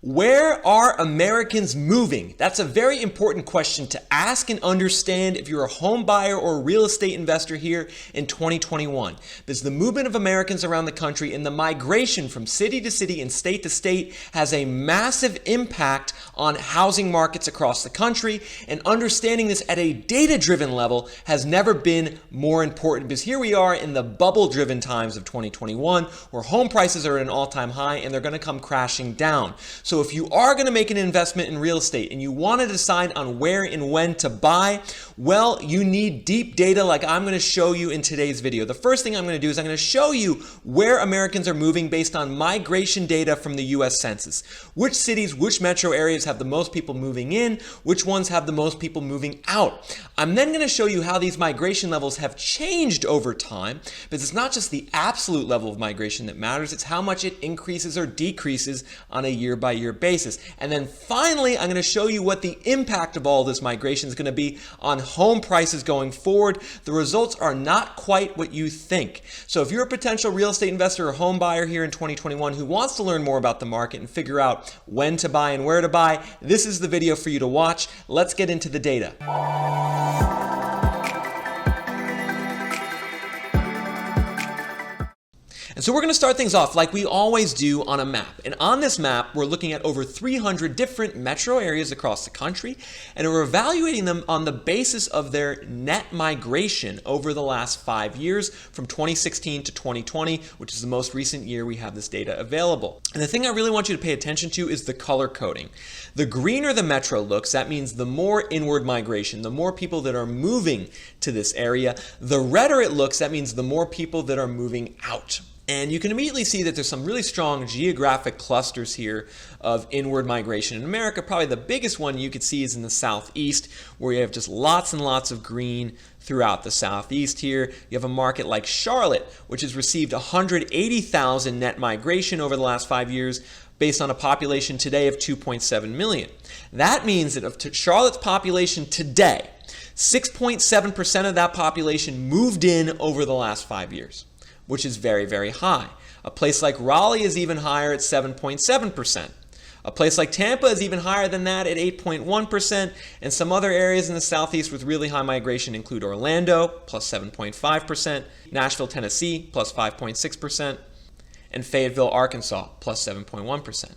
Where are Americans moving? That's a very important question to ask and understand if you're a home buyer or a real estate investor here in 2021. Because the movement of Americans around the country and the migration from city to city and state to state has a massive impact on housing markets across the country. And understanding this at a data-driven level has never been more important, because here we are in the bubble-driven times of 2021 where home prices are at an all-time high and they're going to come crashing down. So if you are going to make an investment in real estate and you want to decide on where and when to buy, well, you need deep data like I'm going to show you in today's video. The first thing I'm going to do is I'm going to show you where Americans are moving based on migration data from the US Census. Which cities, which metro areas have the most people moving in, which ones have the most people moving out. I'm then going to show you how these migration levels have changed over time, because it's not just the absolute level of migration that matters, it's how much it increases or decreases on a year-by-year basis. And then finally, I'm going to show you what the impact of all this migration is going to be on home prices going forward. The results are not quite what you think. So if you're a potential real estate investor or home buyer here in 2021 who wants to learn more about the market and figure out when to buy and where to buy, this is the video for you to watch. Let's get into the data. And so we're going to start things off like we always do on a map. And on this map, we're looking at over 300 different metro areas across the country, and we're evaluating them on the basis of their net migration over the last 5 years from 2016 to 2020, which is the most recent year we have this data available. And the thing I really want you to pay attention to is the color coding. The greener the metro looks, that means the more inward migration, the more people that are moving to this area. The redder it looks, that means the more people that are moving out. And you can immediately see that there's some really strong geographic clusters here of inward migration. In America, probably the biggest one you could see is in the southeast, where you have just lots and lots of green throughout the southeast here. You have a market like Charlotte, which has received 180,000 net migration over the last 5 years, based on a population today of 2.7 million. That means that of Charlotte's population today, 6.7% of that population moved in over the last 5 years. Which is very, very high. A place like Raleigh is even higher at 7.7%. A place like Tampa is even higher than that at 8.1%. And some other areas in the southeast with really high migration include Orlando, plus 7.5%, Nashville, Tennessee, plus 5.6%, and Fayetteville, Arkansas, plus 7.1%.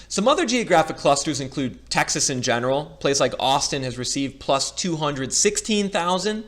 Some other geographic clusters include Texas in general. A place like Austin has received plus 216,000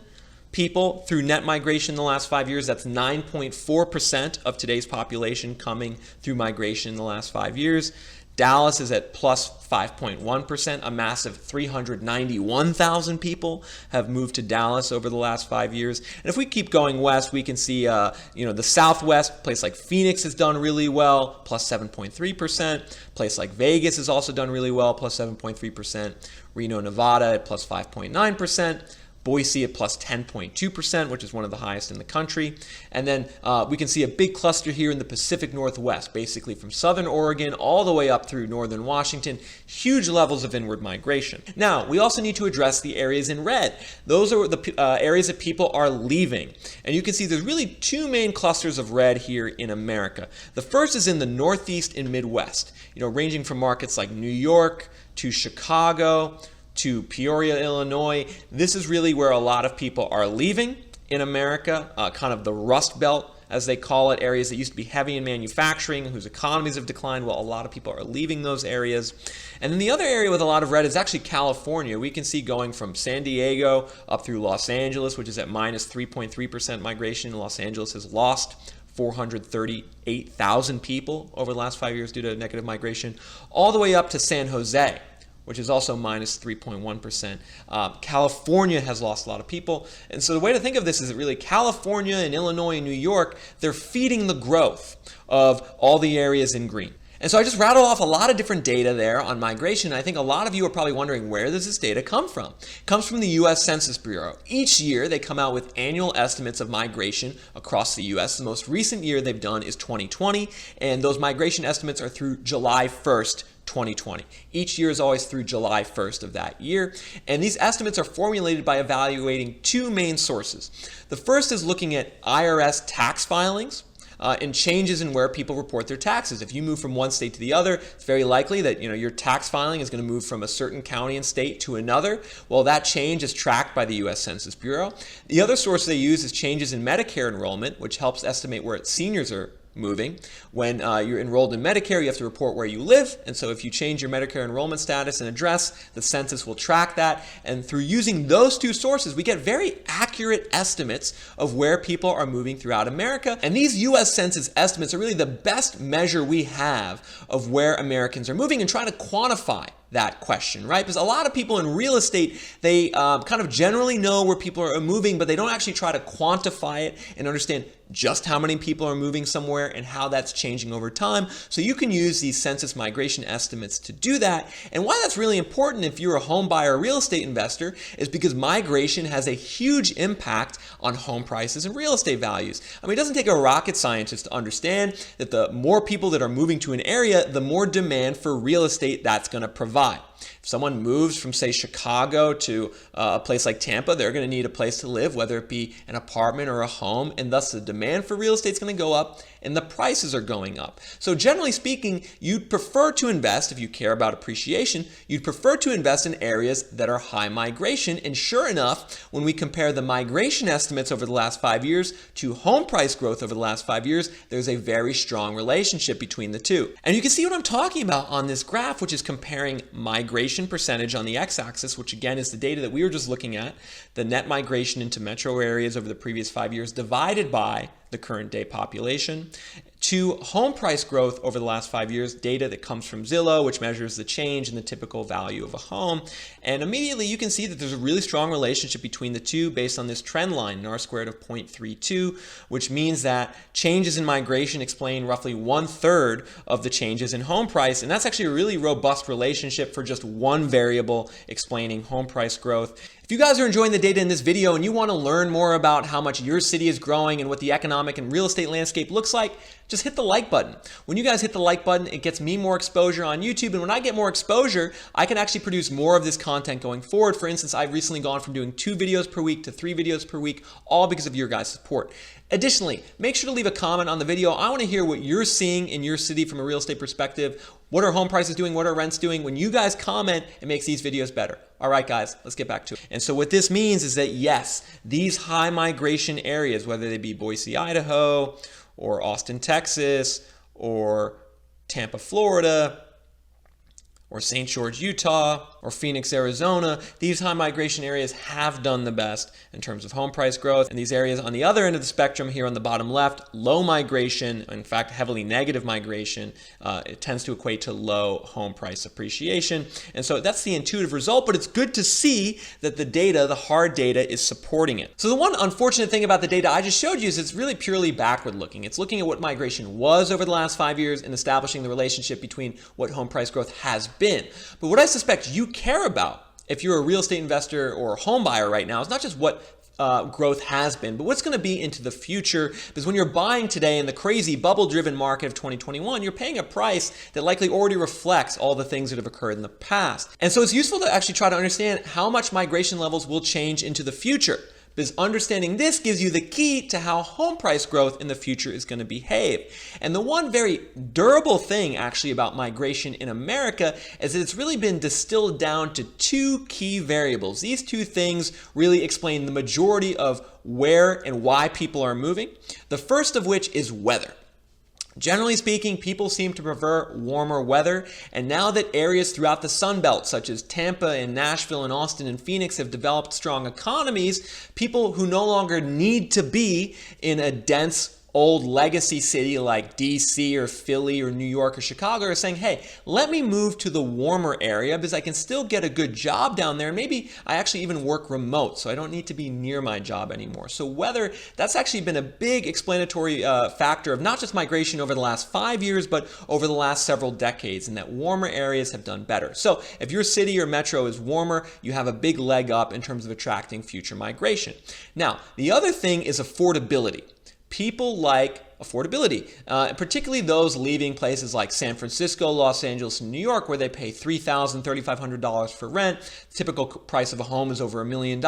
people through net migration in the last 5 years. That's 9.4% of today's population coming through migration in the last 5 years. Dallas is at plus 5.1%. A massive 391,000 people have moved to Dallas over the last 5 years. And if we keep going west, we can see the Southwest, a place like Phoenix has done really well, plus 7.3%. A place like Vegas has also done really well, plus 7.3%. Reno, Nevada at plus 5.9%. Boise at plus 10.2%, which is one of the highest in the country. And then we can see a big cluster here in the Pacific Northwest, basically from southern Oregon all the way up through northern Washington. Huge levels of inward migration. Now, we also need to address the areas in red. Those are the areas that people are leaving. And you can see there's really two main clusters of red here in America. The first is in the Northeast and Midwest, ranging from markets like New York to Chicago, to Peoria, Illinois. This is really where a lot of people are leaving in America, kind of the Rust Belt, as they call it, areas that used to be heavy in manufacturing, whose economies have declined. Well, a lot of people are leaving those areas. And then the other area with a lot of red is actually California. We can see going from San Diego up through Los Angeles, which is at minus 3.3% migration. Los Angeles has lost 438,000 people over the last 5 years due to negative migration, all the way up to San Jose, which is also minus 3.1%. California has lost a lot of people. And so the way to think of this is that really California and Illinois and New York, they're feeding the growth of all the areas in green. And so I just rattled off a lot of different data there on migration. I think a lot of you are probably wondering, where does this data come from? It comes from the US Census Bureau. Each year they come out with annual estimates of migration across the US. The most recent year they've done is 2020, and those migration estimates are through July 1st, 2020. Each year is always through July 1st of that year. And these estimates are formulated by evaluating two main sources. The first is looking at IRS tax filings. in changes in where people report their taxes. If you move from one state to the other, it's very likely that your tax filing is going to move from a certain county and state to another. Well, that change is tracked by the U.S. Census Bureau. The other source they use is changes in Medicare enrollment, which helps estimate where seniors are moving. When you're enrolled in Medicare, you have to report where you live, and so if you change your Medicare enrollment status and address, the census will track that, and through using those two sources, we get very accurate estimates of where people are moving throughout America, and these U.S. Census estimates are really the best measure we have of where Americans are moving and trying to quantify that question, right? Because a lot of people in real estate, they kind of generally know where people are moving, but they don't actually try to quantify it and understand just how many people are moving somewhere and how that's changing over time. So you can use these census migration estimates to do that. And why that's really important if you're a home buyer or real estate investor is because migration has a huge impact on home prices and real estate values. I mean, it doesn't take a rocket scientist to understand that the more people that are moving to an area, the more demand for real estate that's going to provide. If someone moves from, say, Chicago to a place like Tampa, they're going to need a place to live, whether it be an apartment or a home, and thus the demand for real estate is going to go up and the prices are going up. So generally speaking, you'd prefer to invest, if you care about appreciation, you'd prefer to invest in areas that are high migration. And sure enough, when we compare the migration estimates over the last 5 years to home price growth over the last 5 years, there's a very strong relationship between the two. And you can see what I'm talking about on this graph, which is comparing migration percentage on the x-axis, which again is the data that we were just looking at, the net migration into metro areas over the previous 5 years divided by the current day population, to home price growth over the last 5 years, data that comes from Zillow, which measures the change in the typical value of a home. And immediately you can see that there's a really strong relationship between the two based on this trend line, R squared of 0.32, which means that changes in migration explain roughly 1/3 of the changes in home price. And that's actually a really robust relationship for just one variable explaining home price growth. If you guys are enjoying the data in this video and you want to learn more about how much your city is growing and what the economic and real estate landscape looks like, just hit the like button. When you guys hit the like button, it gets me more exposure on YouTube. And when I get more exposure, I can actually produce more of this content going forward. For instance, I've recently gone from doing 2 videos per week to 3 videos per week, all because of your guys' support. Additionally, make sure to leave a comment on the video. I want to hear what you're seeing in your city from a real estate perspective. What are home prices doing? What are rents doing? When you guys comment, it makes these videos better. All right, guys, let's get back to it. And so what this means is that, yes, these high migration areas, whether they be Boise, Idaho, or Austin, Texas, or Tampa, Florida, or St. George, Utah, or Phoenix, Arizona, these high migration areas have done the best in terms of home price growth. And these areas on the other end of the spectrum here on the bottom left, low migration, in fact, heavily negative migration, it tends to equate to low home price appreciation. And so that's the intuitive result, but it's good to see that the data, the hard data, is supporting it. So the one unfortunate thing about the data I just showed you is it's really purely backward looking. It's looking at what migration was over the last 5 years and establishing the relationship between what home price growth has been. But what I suspect you care about if you're a real estate investor or a home buyer right now is not just what growth has been, but what's going to be into the future. Because when you're buying today in the crazy bubble-driven market of 2021, you're paying a price that likely already reflects all the things that have occurred in the past. And so it's useful to actually try to understand how much migration levels will change into the future. Because understanding this gives you the key to how home price growth in the future is going to behave. And the one very durable thing actually about migration in America is that it's really been distilled down to 2 key variables. These 2 things really explain the majority of where and why people are moving. The first of which is weather. Generally speaking, people seem to prefer warmer weather, and now that areas throughout the Sun Belt, such as Tampa and Nashville and Austin and Phoenix, have developed strong economies, people who no longer need to be in a dense old legacy city like DC or Philly or New York or Chicago are saying, hey, let me move to the warmer area because I can still get a good job down there. And maybe I actually even work remote, so I don't need to be near my job anymore. So weather, that's actually been a big explanatory factor of not just migration over the last 5 years, but over the last several decades, and that warmer areas have done better. So if your city or metro is warmer, you have a big leg up in terms of attracting future migration. Now, the other thing is affordability. People like affordability, particularly those leaving places like San Francisco, Los Angeles, and New York, where they pay $3,000, $3,500 for rent. The typical price of a home is over $1 million.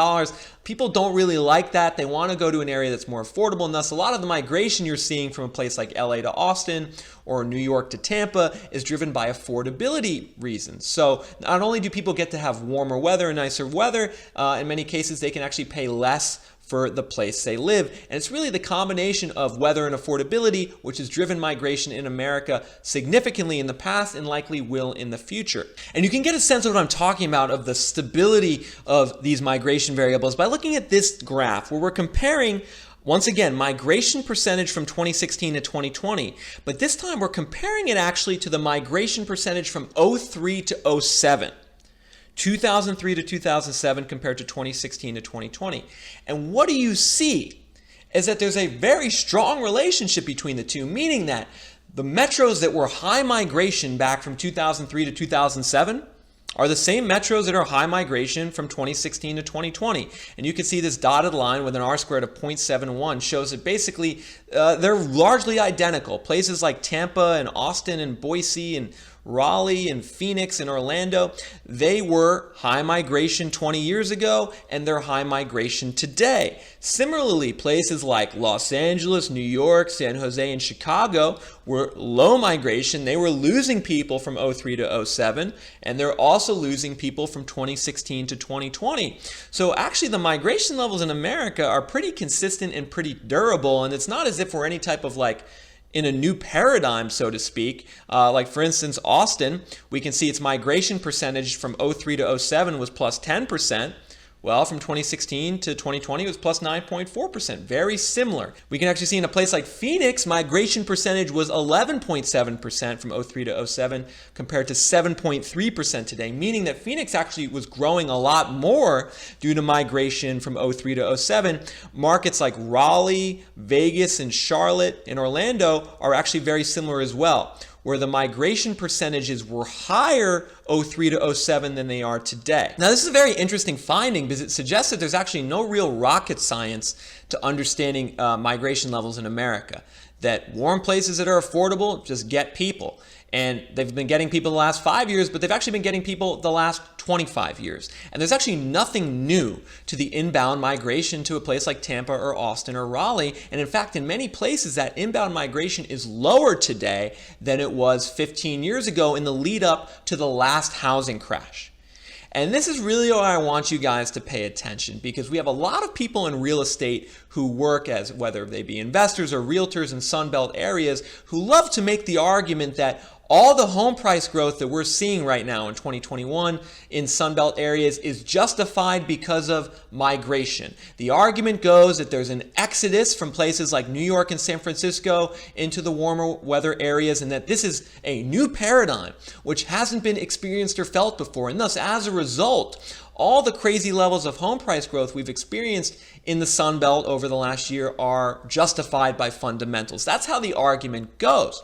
People don't really like that. They want to go to an area that's more affordable, and thus a lot of the migration you're seeing from a place like LA to Austin or New York to Tampa is driven by affordability reasons. So not only do people get to have warmer weather and nicer weather, in many cases they can actually pay less for the place they live. And it's really the combination of weather and affordability which has driven migration in America significantly in the past and likely will in the future. And you can get a sense of what I'm talking about, of the stability of these migration variables, by looking at this graph where we're comparing, once again, migration percentage from 2016 to 2020, but this time we're comparing it actually to the migration percentage from 03 to 07. 2003 to 2007 compared to 2016 to 2020. And what do you see is that there's a very strong relationship between the two, meaning that the metros that were high migration back from 2003 to 2007 are the same metros that are high migration from 2016 to 2020. And you can see this dotted line with an R-squared of 0.71 shows that basically they're largely identical. Places like Tampa and Austin and Boise and Raleigh and Phoenix and Orlando, they were high migration 20 years ago and they're high migration today. Similarly, places like Los Angeles, New York, San Jose, and Chicago were low migration. They were losing people from 03 to 07, and they're also losing people from 2016 to 2020. So actually the migration levels in America are pretty consistent and pretty durable, and it's not as if we're any type of in a new paradigm, so to speak. Like for instance, Austin, we can see its migration percentage from 03 to 07 was plus 10%. Well, from 2016 to 2020, it was plus 9.4%. Very similar. We can actually see in a place like Phoenix, migration percentage was 11.7% from 03 to 07 compared to 7.3% today, meaning that Phoenix actually was growing a lot more due to migration from 03 to 07. Markets like Raleigh, Vegas, and Charlotte and Orlando are actually very similar as well, where the migration percentages were higher 03 to 07 than they are today. Now, this is a very interesting finding because it suggests that there's actually no real rocket science to understanding migration levels in America. That warm places that are affordable just get people. And they've been getting people the last 5 years, but they've actually been getting people the last 25 years. And there's actually nothing new to the inbound migration to a place like Tampa or Austin or Raleigh. And in fact, in many places, that inbound migration is lower today than it was 15 years ago in the lead up to the last housing crash. And this is really why I want you guys to pay attention, because we have a lot of people in real estate who work as, whether they be investors or realtors in Sunbelt areas, who love to make the argument that all the home price growth that we're seeing right now in 2021 in Sunbelt areas is justified because of migration. The argument goes that there's an exodus from places like New York and San Francisco into the warmer weather areas, and that this is a new paradigm which hasn't been experienced or felt before. And thus, as a result, all the crazy levels of home price growth we've experienced in the Sunbelt over the last year are justified by fundamentals. That's how the argument goes.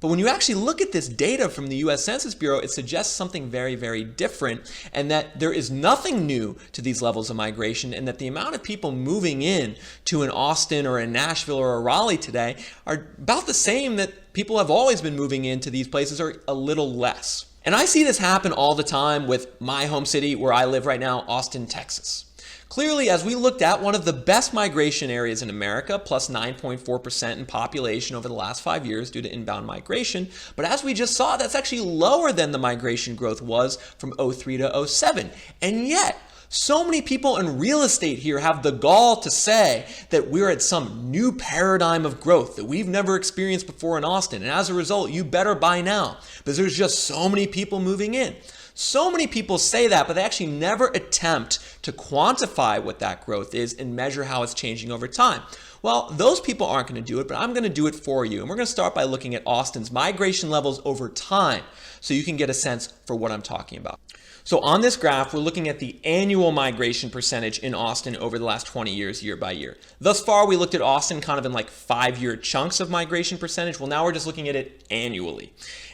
But when you actually look at this data from the US Census Bureau, it suggests something very, very different, and that there is nothing new to these levels of migration, and that the amount of people moving in to an Austin or a Nashville or a Raleigh today are about the same that people have always been moving into these places, or a little less. And I see this happen all the time with my home city where I live right now, Austin, Texas. Clearly, as we looked at, one of the best migration areas in America, plus 9.4% in population over the last 5 years due to inbound migration. But as we just saw, that's actually lower than the migration growth was from 03 to 07. And yet, so many people in real estate here have the gall to say that we're at some new paradigm of growth that we've never experienced before in Austin. And as a result, you better buy now because there's just so many people moving in. So many people say that, but they actually never attempt to quantify what that growth is and measure how it's changing over time. Well, those people aren't going to do it, but I'm going to do it for you. And we're going to start by looking at Austin's migration levels over time so you can get a sense for what I'm talking about. So on this graph, we're looking at the annual migration percentage in Austin over the last 20 years, year by year. Thus far, we looked at Austin kind of in like 5-year chunks of migration percentage. Well, now we're just looking at it annually.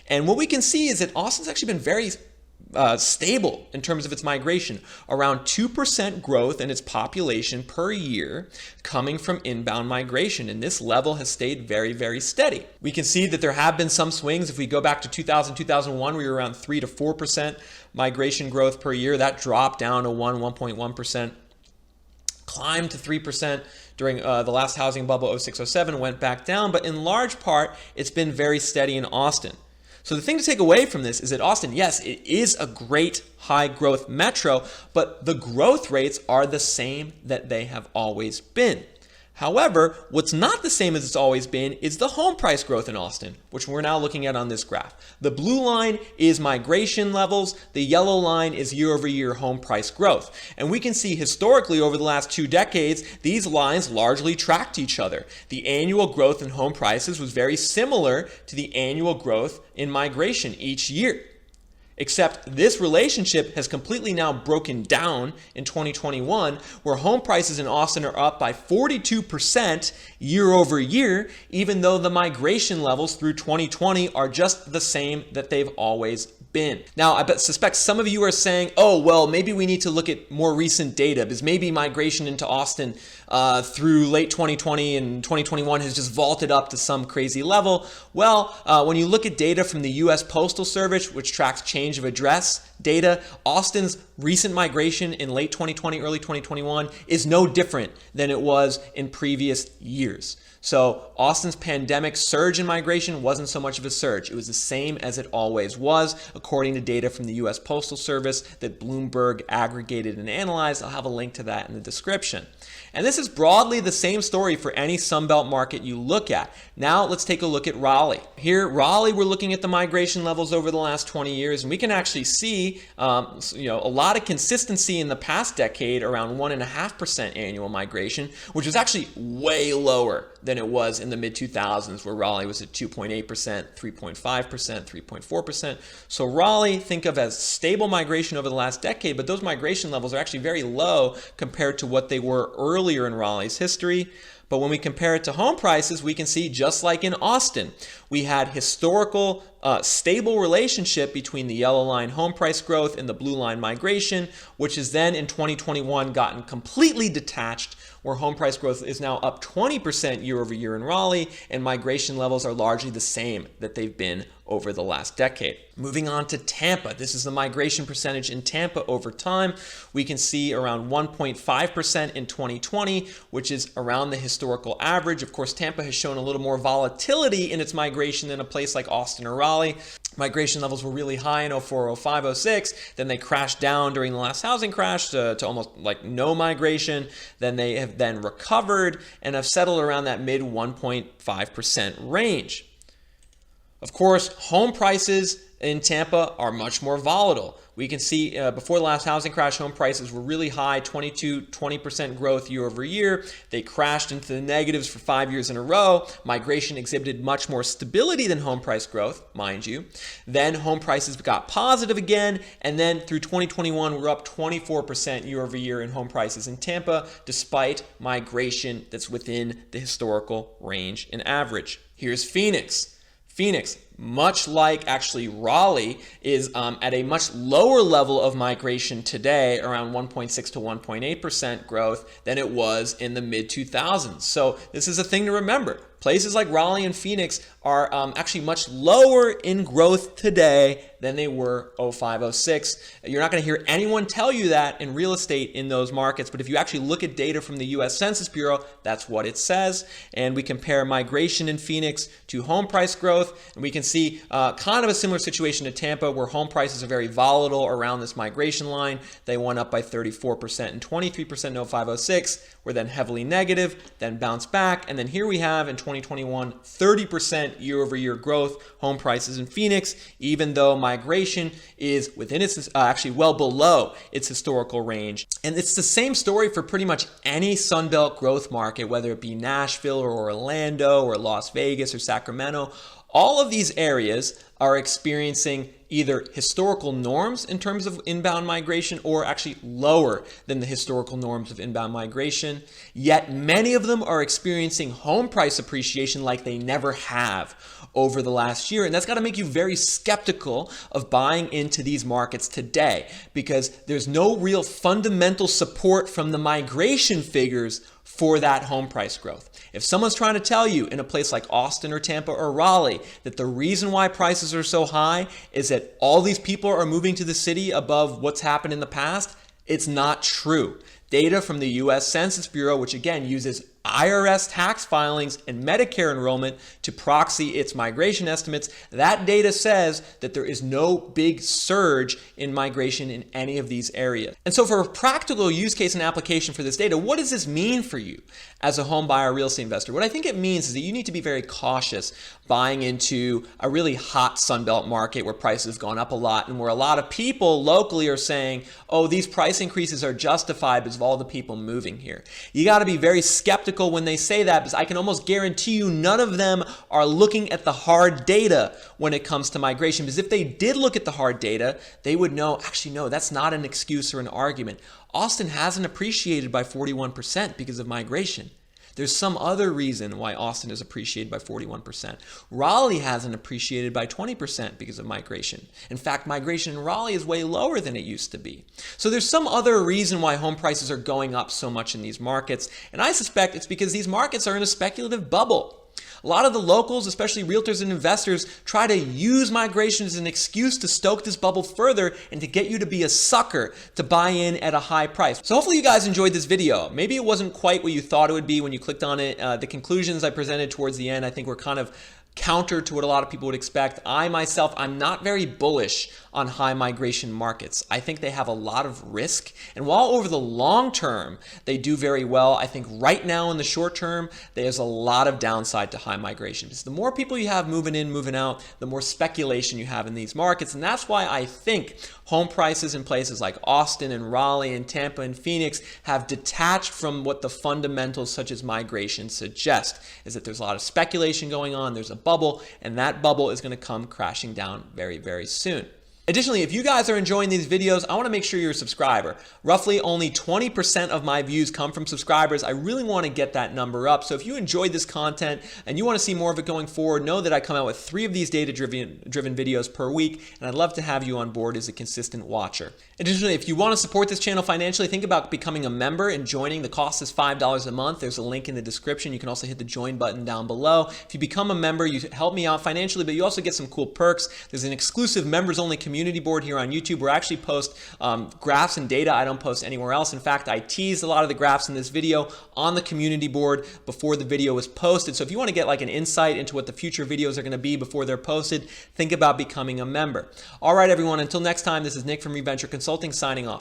And what we can see is that Austin's actually been stable in terms of its migration, around 2% growth in its population per year coming from inbound migration. And this level has stayed very, very steady. We can see that there have been some swings. If we go back to 2000, 2001, we were around 3 to 4% migration growth per year. That dropped down to 1.1%, climbed to 3% during the last housing bubble, 06, 07, went back down. But in large part, it's been very steady in Austin. So the thing to take away from this is that Austin, yes, it is a great high growth metro, but the growth rates are the same that they have always been. However, what's not the same as it's always been is the home price growth in Austin, which we're now looking at on this graph. The blue line is migration levels. The yellow line is year-over-year home price growth. And we can see historically over the last 2 decades, these lines largely tracked each other. The annual growth in home prices was very similar to the annual growth in migration each year. Except this relationship has completely now broken down in 2021, where home prices in Austin are up by 42% year over year, even though the migration levels through 2020 are just the same that they've always been. Now, I suspect some of you are saying, oh, well, maybe we need to look at more recent data because maybe migration into Austin through late 2020 and 2021 has just vaulted up to some crazy level. Well, when you look at data from the US Postal Service, which tracks change of address data, Austin's recent migration in late 2020, early 2021 is no different than it was in previous years. So Austin's pandemic surge in migration wasn't so much of a surge. It was the same as it always was, according to data from the US Postal Service that Bloomberg aggregated and analyzed. I'll have a link to that in the description. And this is broadly the same story for any Sunbelt market you look at. Now let's take a look at Raleigh. Here, Raleigh, we're looking at the migration levels over the last 20 years, and we can actually see a lot of consistency in the past decade, around 1.5% annual migration, which was actually way lower than it was in the mid-2000s, where Raleigh was at 2.8%, 3.5%, 3.4%. So Raleigh, think of as stable migration over the last decade, but those migration levels are actually very low compared to what they were earlier in Raleigh's history. But when we compare it to home prices, we can see, just like in Austin, we had historical stable relationship between the yellow line home price growth and the blue line migration, which has then in 2021 gotten completely detached, where home price growth is now up 20% year over year in Raleigh, and migration levels are largely the same that they've been over the last decade. Moving on to Tampa. This is the migration percentage in Tampa over time. We can see around 1.5% in 2020, which is around the historical average. Of course, Tampa has shown a little more volatility in its migration than a place like Austin or Raleigh. Migration levels were really high in 04, 05, 06. Then they crashed down during the last housing crash to almost like no migration. Then they have then recovered and have settled around that mid 1.5% range. Of course, home prices in Tampa are much more volatile. We can see before the last housing crash, home prices were really high, 20% growth year over year. They crashed into the negatives for 5 years in a row. Migration exhibited much more stability than home price growth, mind you. Then home prices got positive again, and then through 2021, we're up 24% year over year in home prices in Tampa, despite migration that's within the historical range and average. Here's Phoenix. Phoenix, much like actually Raleigh, is at a much lower level of migration today, around 1.6 to 1.8% growth, than it was in the mid-2000s. So this is a thing to remember. Places like Raleigh and Phoenix are actually much lower in growth today than they were 05, 06. You're not going to hear anyone tell you that in real estate in those markets, but if you actually look at data from the US Census Bureau, that's what it says. And we compare migration in Phoenix to home price growth, and we can see kind of a similar situation to Tampa, where home prices are very volatile around this migration line. They went up by 34% and 23% in 05, 06, were then heavily negative, then bounced back, and then here we have in 2021, 30% year-over-year growth, home prices in Phoenix, even though migration is within its, actually well below its historical range. And it's the same story for pretty much any Sunbelt growth market, whether it be Nashville or Orlando or Las Vegas or Sacramento. All of these areas are experiencing either historical norms in terms of inbound migration or actually lower than the historical norms of inbound migration. Yet many of them are experiencing home price appreciation like they never have over the last year. And that's got to make you very skeptical of buying into these markets today, because there's no real fundamental support from the migration figures for that home price growth. If someone's trying to tell you in a place like Austin or Tampa or Raleigh that the reason why prices are so high is that all these people are moving to the city above what's happened in the past, it's not true. Data from the US Census Bureau, which again uses IRS tax filings and Medicare enrollment to proxy its migration estimates, that data says that there is no big surge in migration in any of these areas. And so for a practical use case and application for this data, what does this mean for you as a home buyer, real estate investor? What I think it means is that you need to be very cautious buying into a really hot Sunbelt market where prices have gone up a lot and where a lot of people locally are saying, oh, these price increases are justified because of all the people moving here. You got to be very skeptical when they say that, because I can almost guarantee you none of them are looking at the hard data when it comes to migration. Because if they did look at the hard data, they would know, actually, no, that's not an excuse or an argument. Austin hasn't appreciated by 41% because of migration. There's some other reason why Austin is appreciated by 41%. Raleigh hasn't appreciated by 20% because of migration. In fact, migration in Raleigh is way lower than it used to be. So there's some other reason why home prices are going up so much in these markets. And I suspect it's because these markets are in a speculative bubble. A lot of the locals, especially realtors and investors, try to use migration as an excuse to stoke this bubble further and to get you to be a sucker to buy in at a high price. So hopefully you guys enjoyed this video. Maybe it wasn't quite what you thought it would be when you clicked on it. The conclusions I presented towards the end, I think, were kind of counter to what a lot of people would expect. I myself, I'm not very bullish on high migration markets. I think they have a lot of risk. And while over the long term, they do very well, I think right now in the short term, there's a lot of downside to high migration. Because the more people you have moving in, moving out, the more speculation you have in these markets. And that's why I think home prices in places like Austin and Raleigh and Tampa and Phoenix have detached from what the fundamentals such as migration suggest, is that there's a lot of speculation going on, there's a bubble, and that bubble is going to come crashing down very, very soon. Additionally, if you guys are enjoying these videos, I want to make sure you're a subscriber. Roughly only 20% of my views come from subscribers. I really want to get that number up. So if you enjoyed this content and you want to see more of it going forward, know that I come out with 3 of these data-driven videos per week, and I'd love to have you on board as a consistent watcher. Additionally, if you want to support this channel financially, think about becoming a member and joining. The cost is $5 a month. There's a link in the description. You can also hit the join button down below. If you become a member, you help me out financially, but you also get some cool perks. There's an exclusive members-only community board here on YouTube where I actually post graphs and data I don't post anywhere else. In fact, I teased a lot of the graphs in this video on the community board before the video was posted. So if you want to get like an insight into what the future videos are going to be before they're posted, think about becoming a member. All right, everyone, until next time, this is Nick from Reventure Consulting signing off.